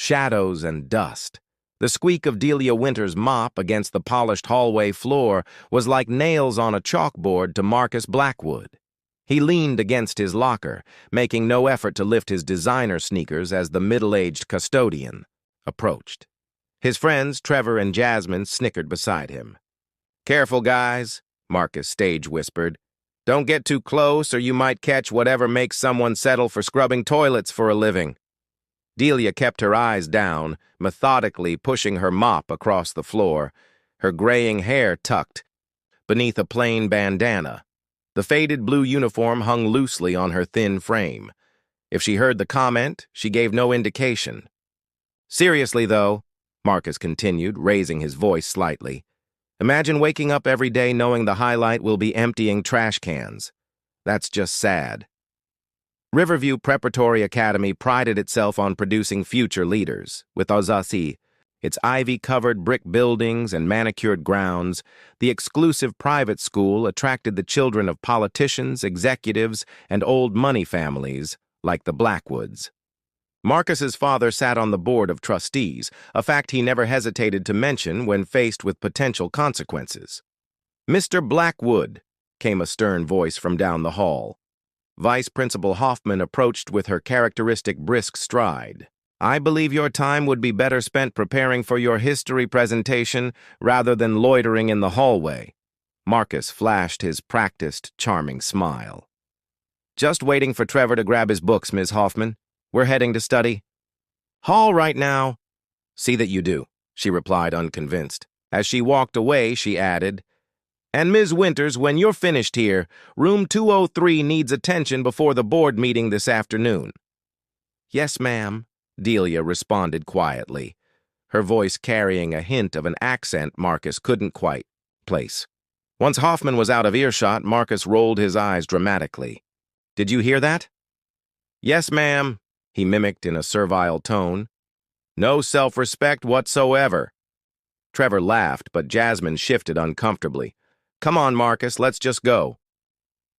shadows and dust. The squeak of Delia Winter's mop against the polished hallway floor was like nails on a chalkboard to Marcus Blackwood. He leaned against his locker, making no effort to lift his designer sneakers as the middle-aged custodian approached. His friends, Trevor and Jasmine, snickered beside him. "Careful, guys," Marcus stage whispered. "Don't get too close or you might catch whatever makes someone settle for scrubbing toilets for a living." Delia kept her eyes down, methodically pushing her mop across the floor, her graying hair tucked beneath a plain bandana. The faded blue uniform hung loosely on her thin frame. If she heard the comment, she gave no indication. "Seriously, though," Marcus continued, raising his voice slightly, "imagine waking up every day knowing the highlight will be emptying trash cans. That's just sad." Riverview Preparatory Academy prided itself on producing future leaders. With Ozasi, its ivy-covered brick buildings and manicured grounds, the exclusive private school attracted the children of politicians, executives, and old money families like the Blackwoods. Marcus's father sat on the board of trustees, a fact he never hesitated to mention when faced with potential consequences. "Mr. Blackwood," came a stern voice from down the hall. Vice Principal Hoffman approached with her characteristic brisk stride. "I believe your time would be better spent preparing for your history presentation rather than loitering in the hallway." Marcus flashed his practiced, charming smile. "Just waiting for Trevor to grab his books, Ms. Hoffman. We're heading to study." "Hall right now." "See that you do," she replied, unconvinced. As she walked away, she added, "And Ms. Winters, when you're finished here, room 203 needs attention before the board meeting this afternoon." "Yes, ma'am," Delia responded quietly, her voice carrying a hint of an accent Marcus couldn't quite place. Once Hoffman was out of earshot, Marcus rolled his eyes dramatically. "Did you hear that?" "Yes, ma'am," he mimicked in a servile tone. "No self-respect whatsoever." Trevor laughed, but Jasmine shifted uncomfortably. "Come on, Marcus, let's just go."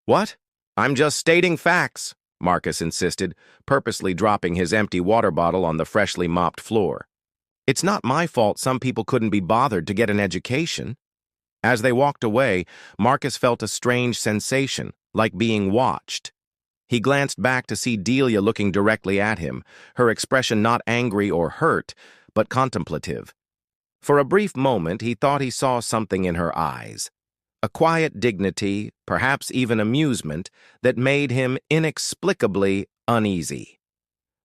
"What? I'm just stating facts," Marcus insisted, purposely dropping his empty water bottle on the freshly mopped floor. "It's not my fault some people couldn't be bothered to get an education." As they walked away, Marcus felt a strange sensation, like being watched. He glanced back to see Delia looking directly at him, her expression not angry or hurt, but contemplative. For a brief moment, he thought he saw something in her eyes. A quiet dignity, perhaps even amusement, that made him inexplicably uneasy.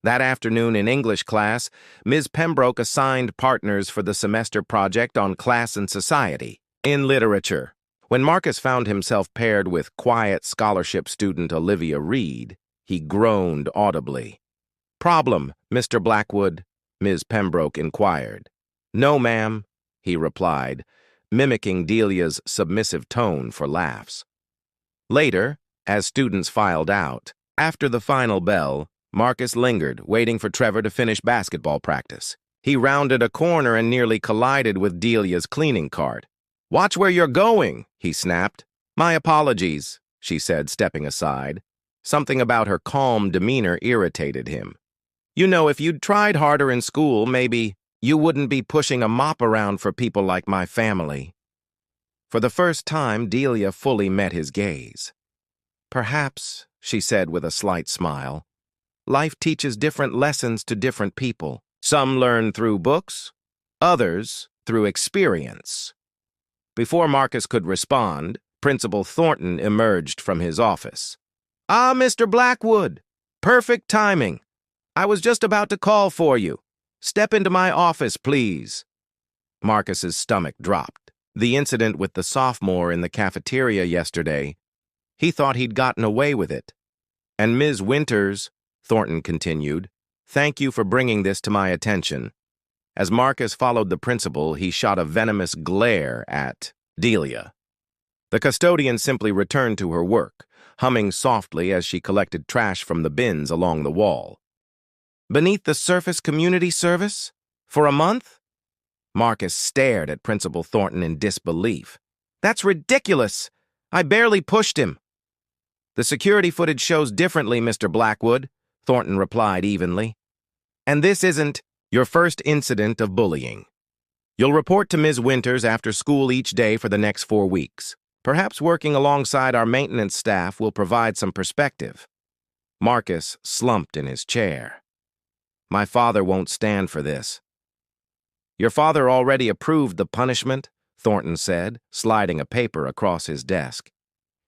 That afternoon in English class, Ms. Pembroke assigned partners for the semester project on class and society in literature. When Marcus found himself paired with quiet scholarship student Olivia Reed, he groaned audibly. "Problem, Mr. Blackwood?" Ms. Pembroke inquired. "No, ma'am," he replied, mimicking Delia's submissive tone for laughs. Later, as students filed out, after the final bell, Marcus lingered, waiting for Trevor to finish basketball practice. He rounded a corner and nearly collided with Delia's cleaning cart. "Watch where you're going," he snapped. "My apologies," she said, stepping aside. Something about her calm demeanor irritated him. "You know, if you'd tried harder in school, maybe you wouldn't be pushing a mop around for people like my family." For the first time, Delia fully met his gaze. "Perhaps," she said with a slight smile, "life teaches different lessons to different people. Some learn through books, others through experience." Before Marcus could respond, Principal Thornton emerged from his office. "Ah, Mr. Blackwood! Perfect timing. I was just about to call for you. Step into my office, please." Marcus's stomach dropped. The incident with the sophomore in the cafeteria yesterday, he thought he'd gotten away with it. "And Ms. Winters," Thornton continued, "thank you for bringing this to my attention." As Marcus followed the principal, he shot a venomous glare at Delia. The custodian simply returned to her work, humming softly as she collected trash from the bins along the wall. "Beneath the surface community service? For a month?" Marcus stared at Principal Thornton in disbelief. "That's ridiculous! I barely pushed him." "The security footage shows differently, Mr. Blackwood," Thornton replied evenly. "And this isn't..." Your first incident of bullying. You'll report to Ms. Winters after school each day for the next 4 weeks. Perhaps working alongside our maintenance staff will provide some perspective. Marcus slumped in his chair. My father won't stand for this. Your father already approved the punishment, Thornton said, sliding a paper across his desk.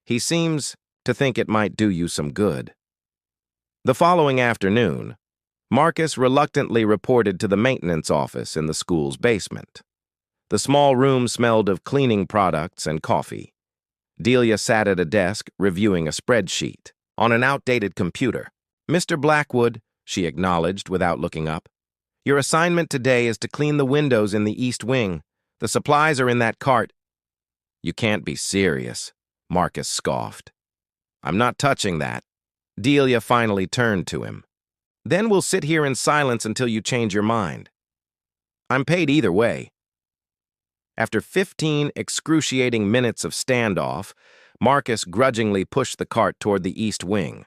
He seems to think it might do you some good. The following afternoon, Marcus reluctantly reported to the maintenance office in the school's basement. The small room smelled of cleaning products and coffee. Delia sat at a desk reviewing a spreadsheet on an outdated computer. Mr. Blackwood, she acknowledged without looking up. Your assignment today is to clean the windows in the east wing. The supplies are in that cart. You can't be serious, Marcus scoffed. I'm not touching that. Delia finally turned to him. Then we'll sit here in silence until you change your mind. I'm paid either way. After 15 excruciating minutes of standoff, Marcus grudgingly pushed the cart toward the east wing.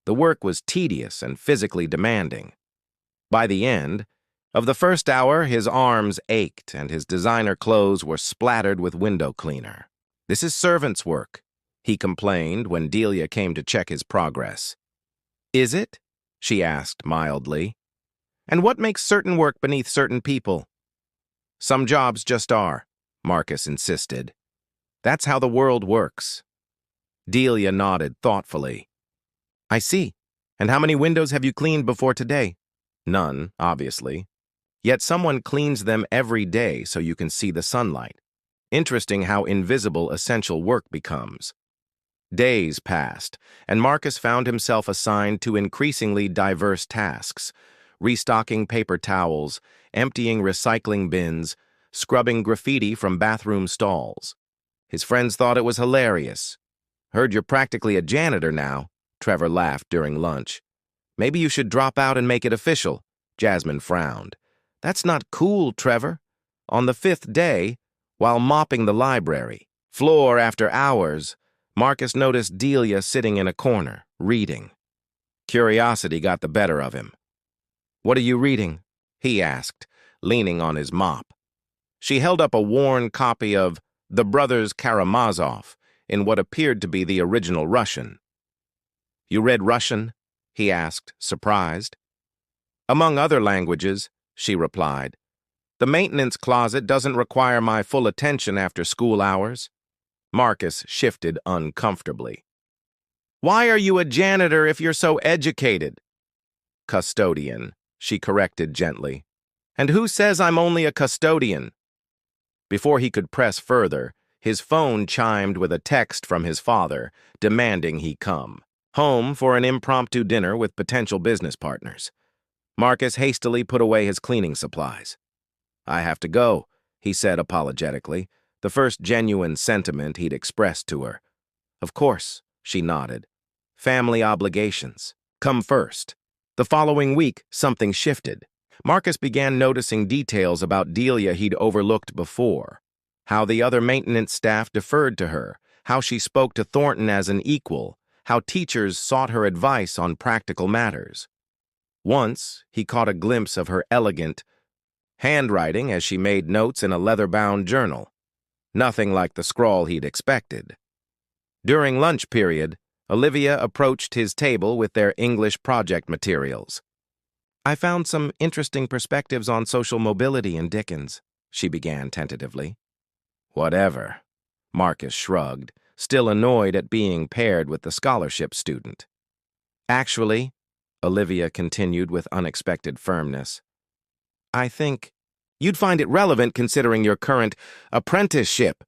The work was tedious and physically demanding. By the end of the first hour, his arms ached and his designer clothes were splattered with window cleaner. This is servant's work, he complained when Delia came to check his progress. Is it? She asked mildly. And what makes certain work beneath certain people? Some jobs just are, Marcus insisted. That's how the world works. Delia nodded thoughtfully. I see. And how many windows have you cleaned before today? None, obviously. Yet someone cleans them every day so you can see the sunlight. Interesting how invisible essential work becomes. Days passed, and Marcus found himself assigned to increasingly diverse tasks, restocking paper towels, emptying recycling bins, scrubbing graffiti from bathroom stalls. His friends thought it was hilarious. Heard you're practically a janitor now, Trevor laughed during lunch. Maybe you should drop out and make it official, Jasmine frowned. That's not cool, Trevor. On the 5th day, while mopping the library, floor after hours, Marcus noticed Delia sitting in a corner, reading. Curiosity got the better of him. What are you reading? He asked, leaning on his mop. She held up a worn copy of The Brothers Karamazov in what appeared to be the original Russian. You read Russian? He asked, surprised. Among other languages, she replied. The maintenance closet doesn't require my full attention after school hours. Marcus shifted uncomfortably. Why are you a janitor if you're so educated? Custodian, she corrected gently. And who says I'm only a custodian? Before he could press further, his phone chimed with a text from his father, demanding he come home for an impromptu dinner with potential business partners. Marcus hastily put away his cleaning supplies. I have to go, he said apologetically, the first genuine sentiment he'd expressed to her. Of course, she nodded. Family obligations come first. The following week, something shifted. Marcus began noticing details about Delia he'd overlooked before. How the other maintenance staff deferred to her, how she spoke to Thornton as an equal, how teachers sought her advice on practical matters. Once, he caught a glimpse of her elegant handwriting as she made notes in a leather-bound journal. Nothing like the scrawl he'd expected. During lunch period, Olivia approached his table with their English project materials. I found some interesting perspectives on social mobility in Dickens, she began tentatively. Whatever, Marcus shrugged, still annoyed at being paired with the scholarship student. Actually, Olivia continued with unexpected firmness, I think you'd find it relevant considering your current apprenticeship.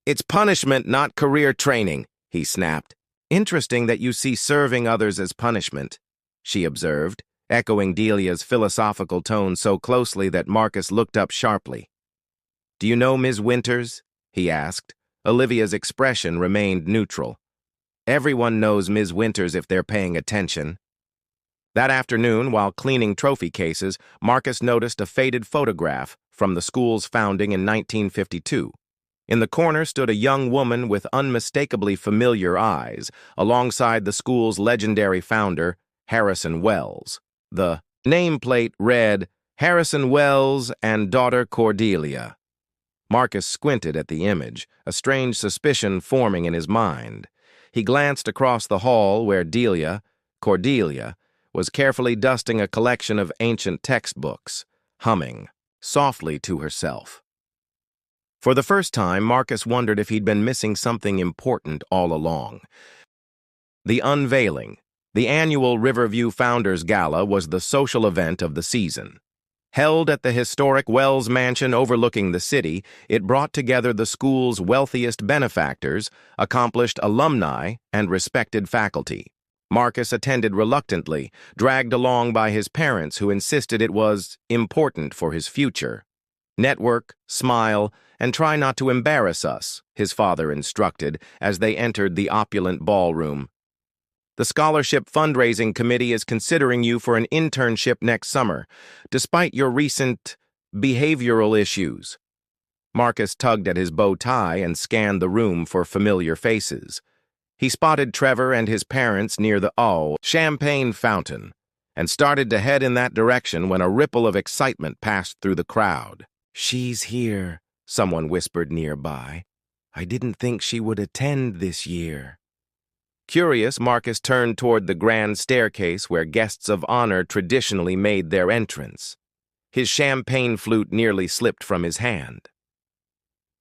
It's punishment, not career training, he snapped. Interesting that you see serving others as punishment, she observed, echoing Delia's philosophical tone so closely that Marcus looked up sharply. Do you know Ms. Winters? He asked. Olivia's expression remained neutral. Everyone knows Ms. Winters if they're paying attention. That afternoon, while cleaning trophy cases, Marcus noticed a faded photograph from the school's founding in 1952. In the corner stood a young woman with unmistakably familiar eyes, alongside the school's legendary founder, Harrison Wells. The nameplate read, Harrison Wells and daughter Cordelia. Marcus squinted at the image, a strange suspicion forming in his mind. He glanced across the hall where Cordelia, was carefully dusting a collection of ancient textbooks, humming softly to herself. For the first time, Marcus wondered if he'd been missing something important all along. The unveiling, the annual Riverview Founders Gala, was the social event of the season. Held at the historic Wells Mansion overlooking the city, it brought together the school's wealthiest benefactors, accomplished alumni, and respected faculty. Marcus attended reluctantly, dragged along by his parents who insisted it was important for his future. "Network, smile, and try not to embarrass us," his father instructed as they entered the opulent ballroom. "The Scholarship Fundraising Committee is considering you for an internship next summer, despite your recent behavioral issues." Marcus tugged at his bow tie and scanned the room for familiar faces. He spotted Trevor and his parents near the champagne fountain and started to head in that direction when a ripple of excitement passed through the crowd. "She's here," someone whispered nearby. "I didn't think she would attend this year." Curious, Marcus turned toward the grand staircase where guests of honor traditionally made their entrance. His champagne flute nearly slipped from his hand.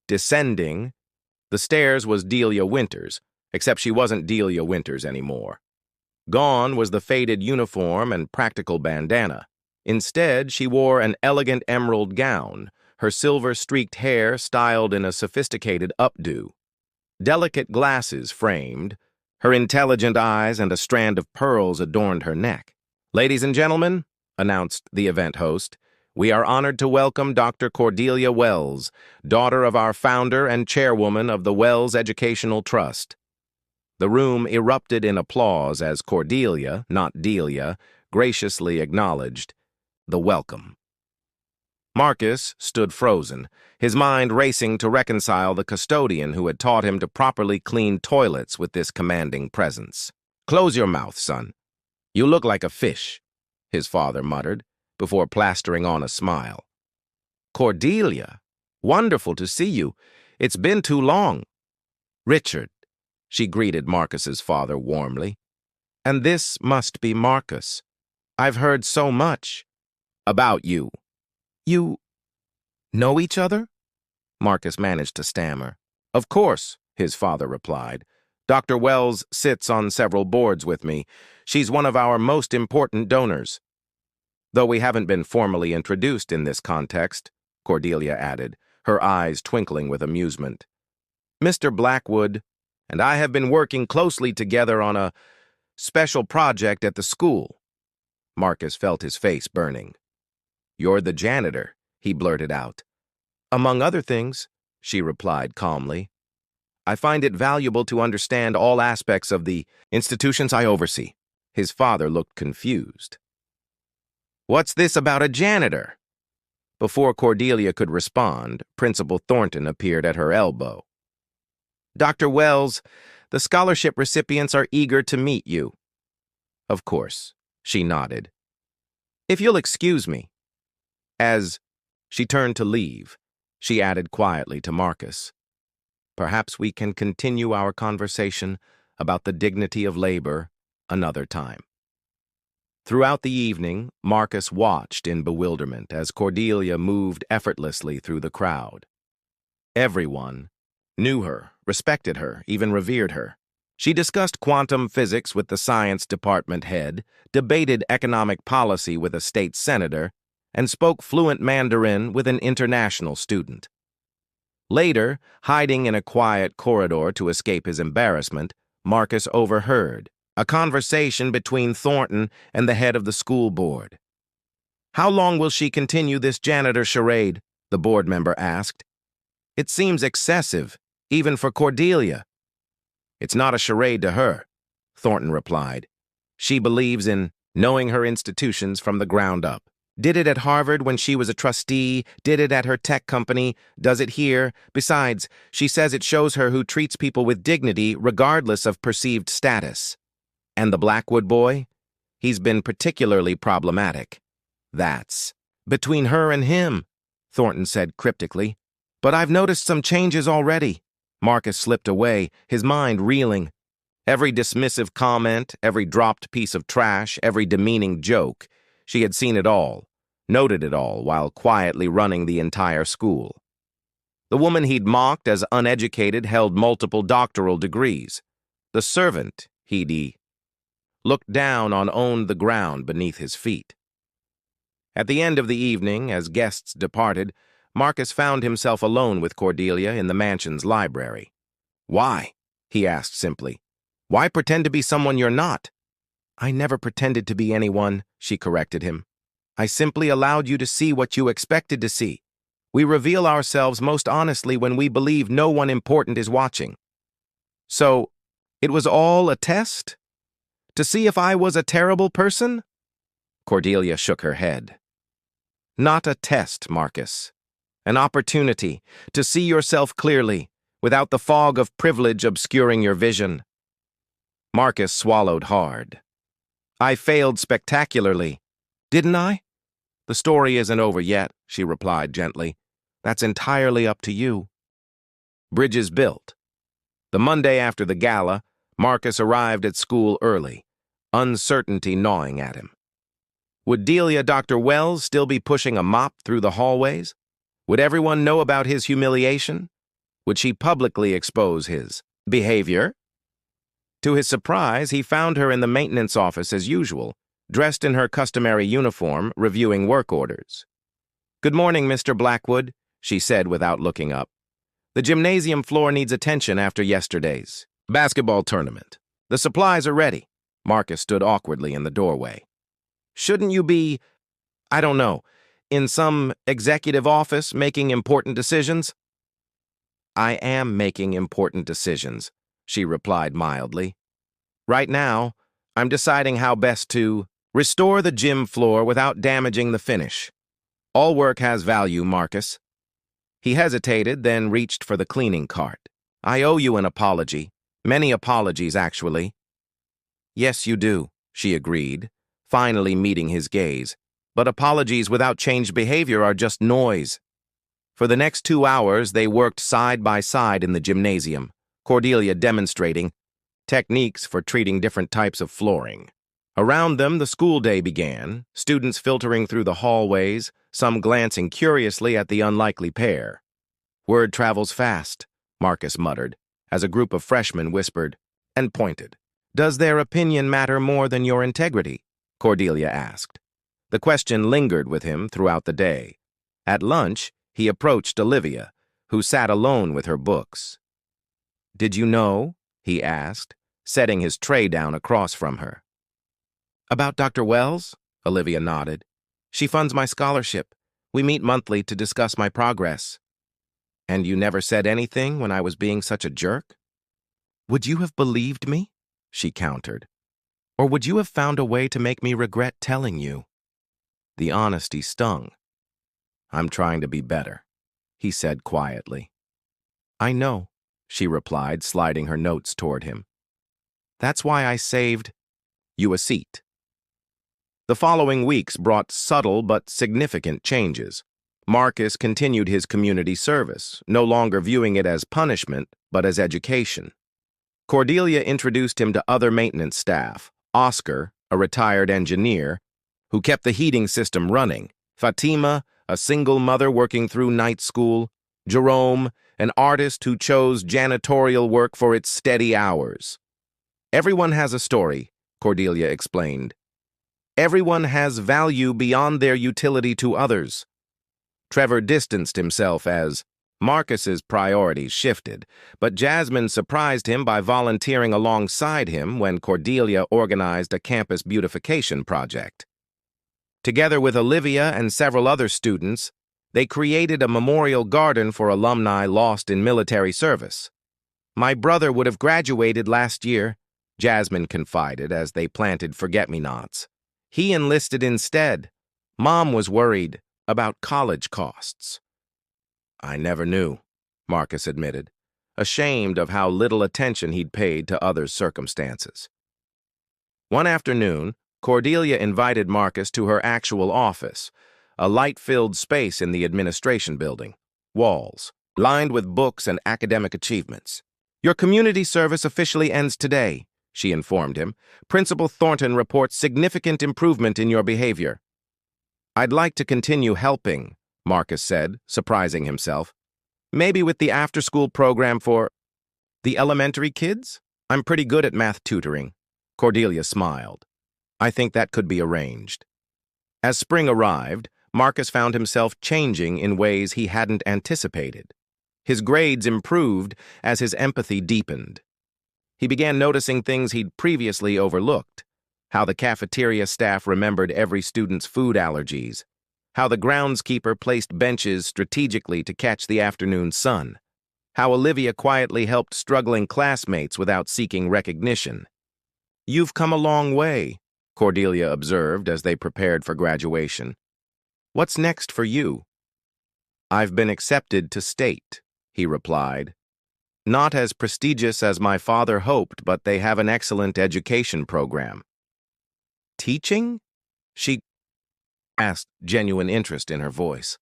Descending the stairs was Delia Winters, except she wasn't Delia Winters anymore. Gone was the faded uniform and practical bandana. Instead, she wore an elegant emerald gown, her silver-streaked hair styled in a sophisticated updo. Delicate glasses framed her intelligent eyes, and a strand of pearls adorned her neck. "Ladies and gentlemen," announced the event host, "we are honored to welcome Dr. Cordelia Wells, daughter of our founder and chairwoman of the Wells Educational Trust." The room erupted in applause as Cordelia, not Delia, graciously acknowledged the welcome. Marcus stood frozen, his mind racing to reconcile the custodian who had taught him to properly clean toilets with this commanding presence. "Close your mouth, son. You look like a fish," his father muttered, before plastering on a smile. "Cordelia, wonderful to see you. It's been too long." "Richard," she greeted Marcus's father warmly. "And this must be Marcus. I've heard so much about you." "You know each other?" Marcus managed to stammer. "Of course," his father replied. "Dr. Wells sits on several boards with me. She's one of our most important donors." "Though we haven't been formally introduced in this context," Cordelia added, her eyes twinkling with amusement. "Mr. Blackwood and I have been working closely together on a special project at the school." Marcus felt his face burning. "You're the janitor," he blurted out. "Among other things," she replied calmly. "I find it valuable to understand all aspects of the institutions I oversee." His father looked confused. "What's this about a janitor?" Before Cordelia could respond, Principal Thornton appeared at her elbow. "Dr. Wells, the scholarship recipients are eager to meet you." "Of course," she nodded. "If you'll excuse me." As she turned to leave, she added quietly to Marcus, "Perhaps we can continue our conversation about the dignity of labor another time." Throughout the evening, Marcus watched in bewilderment as Cordelia moved effortlessly through the crowd. Everyone knew her, respected her, even revered her. She discussed quantum physics with the science department head, debated economic policy with a state senator, and spoke fluent Mandarin with an international student. Later, hiding in a quiet corridor to escape his embarrassment, Marcus overheard a conversation between Thornton and the head of the school board. "How long will she continue this janitor charade?" the board member asked. "It seems excessive, even for Cordelia." "It's not a charade to her," Thornton replied. "She believes in knowing her institutions from the ground up. Did it at Harvard when she was a trustee, did it at her tech company, does it here. Besides, she says it shows her who treats people with dignity regardless of perceived status. And the Blackwood boy? He's been particularly problematic." "That's Between her and him, Thornton said cryptically. But I've noticed some changes already. Marcus slipped away, his mind reeling. Every dismissive comment, every dropped piece of trash, every demeaning joke, she had seen it all, noted it all, while quietly running the entire school. The woman he'd mocked as uneducated held multiple doctoral degrees. The servant he'd looked down on owned the ground beneath his feet. At the end of the evening, as guests departed, Marcus found himself alone with Cordelia in the mansion's library. "Why?" he asked simply. "Why pretend to be someone you're not?" "I never pretended to be anyone," she corrected him. "I simply allowed you to see what you expected to see. We reveal ourselves most honestly when we believe no one important is watching." "So, it was all a test? To see if I was a terrible person?" Cordelia shook her head. "Not a test, Marcus. An opportunity to see yourself clearly, without the fog of privilege obscuring your vision." Marcus swallowed hard. "I failed spectacularly, didn't I?" "The story isn't over yet," she replied gently. "That's entirely up to you." Bridges built. The Monday after the gala, Marcus arrived at school early, uncertainty gnawing at him. Would Delia Dr. Wells still be pushing a mop through the hallways? Would everyone know about his humiliation? Would she publicly expose his behavior? To his surprise, he found her in the maintenance office as usual, dressed in her customary uniform, reviewing work orders. "Good morning, Mr. Blackwood," she said without looking up. "The gymnasium floor needs attention after yesterday's basketball tournament. The supplies are ready." Marcus stood awkwardly in the doorway. "Shouldn't you be, I don't know, in some executive office making important decisions?" "I am making important decisions," she replied mildly. "Right now, I'm deciding how best to restore the gym floor without damaging the finish. All work has value, Marcus." He hesitated, then reached for the cleaning cart. "I owe you an apology. Many apologies, actually." "Yes, you do," she agreed, finally meeting his gaze. "But apologies without changed behavior are just noise." For the next 2 hours, they worked side by side in the gymnasium, Cordelia demonstrating techniques for treating different types of flooring. Around them, the school day began, students filtering through the hallways, some glancing curiously at the unlikely pair. "Word travels fast," Marcus muttered, as a group of freshmen whispered and pointed. "Does their opinion matter more than your integrity?" Cordelia asked. The question lingered with him throughout the day. At lunch, he approached Olivia, who sat alone with her books. "Did you know?" he asked, setting his tray down across from her. "About Dr. Wells?" Olivia nodded. "She funds my scholarship. We meet monthly to discuss my progress." "And you never said anything when I was being such a jerk?" "Would you have believed me?" she countered. "Or would you have found a way to make me regret telling you?" The honesty stung. "I'm trying to be better," he said quietly. "I know," she replied, sliding her notes toward him. "That's why I saved you a seat." The following weeks brought subtle but significant changes. Marcus continued his community service, no longer viewing it as punishment, but as education. Cordelia introduced him to other maintenance staff, Oscar, a retired engineer, who kept the heating system running, Fatima, a single mother working through night school, Jerome, an artist who chose janitorial work for its steady hours. "Everyone has a story," Cordelia explained. "Everyone has value beyond their utility to others." Trevor distanced himself as Marcus's priorities shifted, but Jasmine surprised him by volunteering alongside him when Cordelia organized a campus beautification project. Together with Olivia and several other students, they created a memorial garden for alumni lost in military service. "My brother would have graduated last year," Jasmine confided as they planted forget-me-nots. "He enlisted instead. Mom was worried about college costs." "I never knew," Marcus admitted, ashamed of how little attention he'd paid to others' circumstances. One afternoon, Cordelia invited Marcus to her actual office, a light-filled space in the administration building. Walls, lined with books and academic achievements. "Your community service officially ends today," she informed him. "Principal Thornton reports significant improvement in your behavior." "I'd like to continue helping," Marcus said, surprising himself. "Maybe with the after-school program for the elementary kids? I'm pretty good at math tutoring." Cordelia smiled. "I think that could be arranged." As spring arrived, Marcus found himself changing in ways he hadn't anticipated. His grades improved as his empathy deepened. He began noticing things he'd previously overlooked: how the cafeteria staff remembered every student's food allergies, how the groundskeeper placed benches strategically to catch the afternoon sun, how Olivia quietly helped struggling classmates without seeking recognition. "You've come a long way," Cordelia observed as they prepared for graduation. "What's next for you?" "I've been accepted to state," he replied. "Not as prestigious as my father hoped, but they have an excellent education program." "Teaching?" she asked, genuine interest in her voice.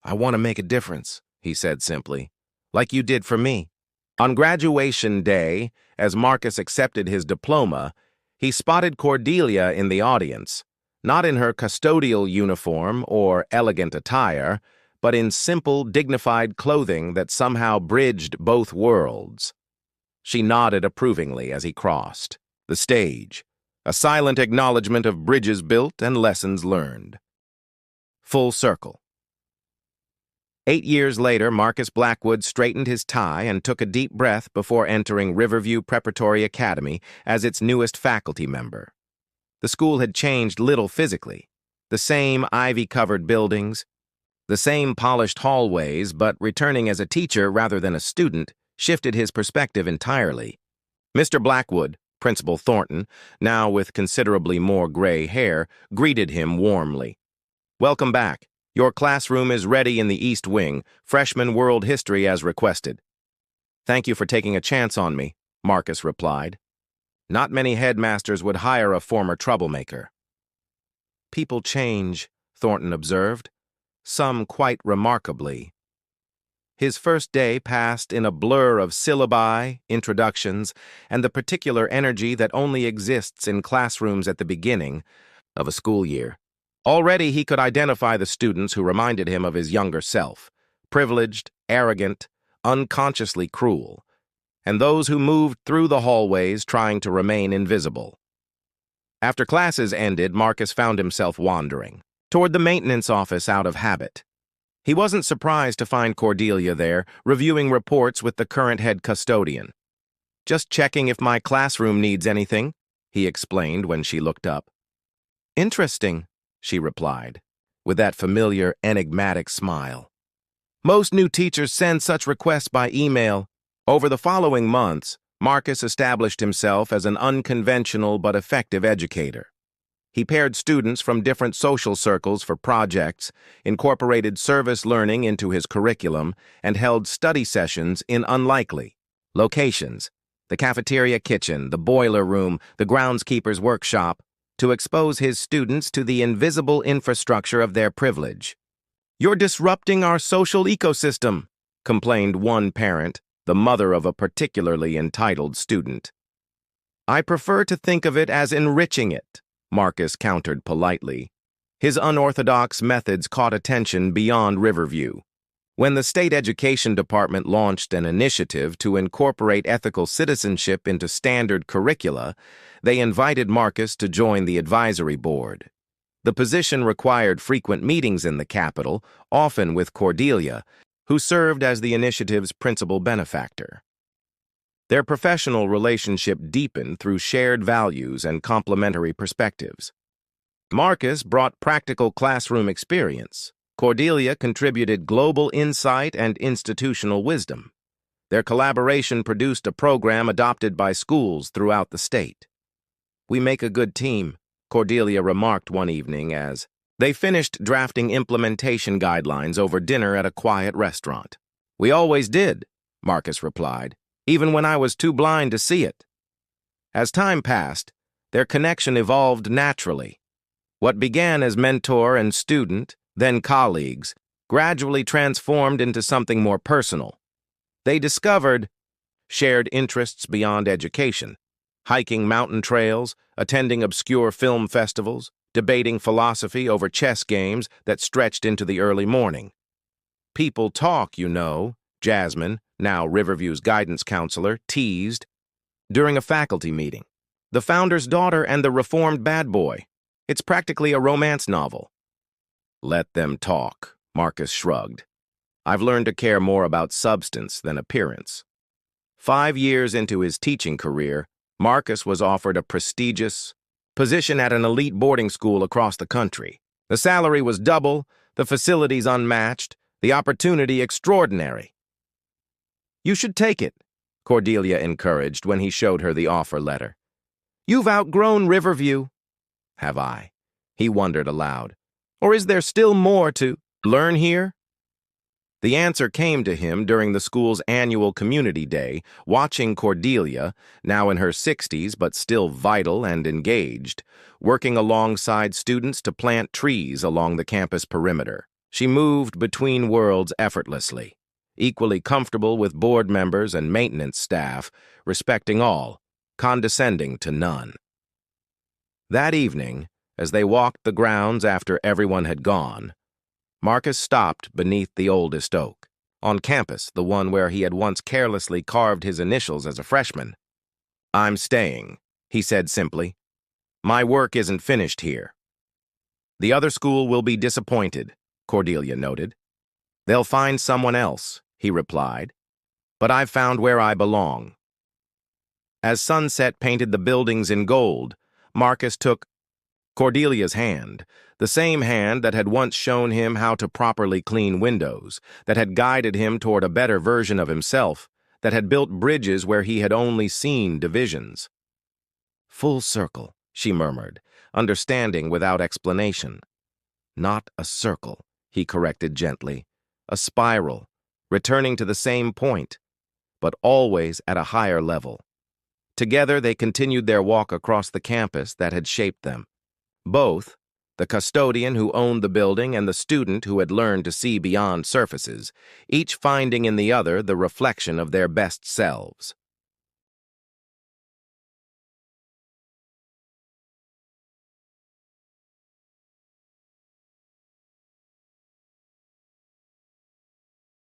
"I want to make a difference," he said simply, "like you did for me." On graduation day, as Marcus accepted his diploma, he spotted Cordelia in the audience, not in her custodial uniform or elegant attire, but in simple, dignified clothing that somehow bridged both worlds. She nodded approvingly as he crossed the stage, a silent acknowledgement of bridges built and lessons learned. Full circle. 8 years later, Marcus Blackwood straightened his tie and took a deep breath before entering Riverview Preparatory Academy as its newest faculty member. The school had changed little physically. The same ivy-covered buildings, the same polished hallways, but returning as a teacher rather than a student shifted his perspective entirely. Mr. Blackwood, Principal Thornton, now with considerably more gray hair, greeted him warmly. "Welcome back. Your classroom is ready in the East Wing, freshman world history as requested." "Thank you for taking a chance on me," Marcus replied. Not many headmasters would hire a former troublemaker. "People change," Thornton observed, "some quite remarkably." His first day passed in a blur of syllabi, introductions, and the particular energy that only exists in classrooms at the beginning of a school year. Already he could identify the students who reminded him of his younger self, privileged, arrogant, unconsciously cruel, and those who moved through the hallways trying to remain invisible. After classes ended, Marcus found himself wandering toward the maintenance office out of habit. He wasn't surprised to find Cordelia there, reviewing reports with the current head custodian. "Just checking if my classroom needs anything," he explained when she looked up. "Interesting," she replied, with that familiar, enigmatic smile. "Most new teachers send such requests by email." Over the following months, Marcus established himself as an unconventional but effective educator. He paired students from different social circles for projects, incorporated service learning into his curriculum, and held study sessions in unlikely locations: the cafeteria kitchen, the boiler room, the groundskeeper's workshop, to expose his students to the invisible infrastructure of their privilege. "You're disrupting our social ecosystem," complained one parent, the mother of a particularly entitled student. "I prefer to think of it as enriching it," Marcus countered politely. His unorthodox methods caught attention beyond Riverview. When the state education department launched an initiative to incorporate ethical citizenship into standard curricula, they invited Marcus to join the advisory board. The position required frequent meetings in the capital, often with Cordelia, who served as the initiative's principal benefactor. Their professional relationship deepened through shared values and complementary perspectives. Marcus brought practical classroom experience. Cordelia contributed global insight and institutional wisdom. Their collaboration produced a program adopted by schools throughout the state. "We make a good team," Cordelia remarked one evening as they finished drafting implementation guidelines over dinner at a quiet restaurant. "We always did," Marcus replied, "even when I was too blind to see it." As time passed, their connection evolved naturally. What began as mentor and student then colleagues, gradually transformed into something more personal. They discovered shared interests beyond education, hiking mountain trails, attending obscure film festivals, debating philosophy over chess games that stretched into the early morning. People talk, you know, Jasmine, now Riverview's guidance counselor, teased. During a faculty meeting, the founder's daughter and the reformed bad boy. It's practically a romance novel. Let them talk, Marcus shrugged. I've learned to care more about substance than appearance. 5 years into his teaching career, Marcus was offered a prestigious position at an elite boarding school across the country. The salary was double, the facilities unmatched, the opportunity extraordinary. You should take it, Cordelia encouraged when he showed her the offer letter. You've outgrown Riverview. Have I? He wondered aloud. Or is there still more to learn here? The answer came to him during the school's annual community day, watching Cordelia, now in her 60s but still vital and engaged, working alongside students to plant trees along the campus perimeter. She moved between worlds effortlessly, equally comfortable with board members and maintenance staff, respecting all, condescending to none. That evening, as they walked the grounds after everyone had gone, Marcus stopped beneath the oldest oak, on campus, the one where he had once carelessly carved his initials as a freshman. I'm staying, he said simply. My work isn't finished here. The other school will be disappointed, Cordelia noted. They'll find someone else, he replied. But I've found where I belong. As sunset painted the buildings in gold, Marcus took Cordelia's hand, the same hand that had once shown him how to properly clean windows, that had guided him toward a better version of himself, that had built bridges where he had only seen divisions. Full circle, she murmured, understanding without explanation. Not a circle, he corrected gently. A spiral, returning to the same point, but always at a higher level. Together they continued their walk across the campus that had shaped them. Both, the custodian who owned the building and the student who had learned to see beyond surfaces, each finding in the other the reflection of their best selves.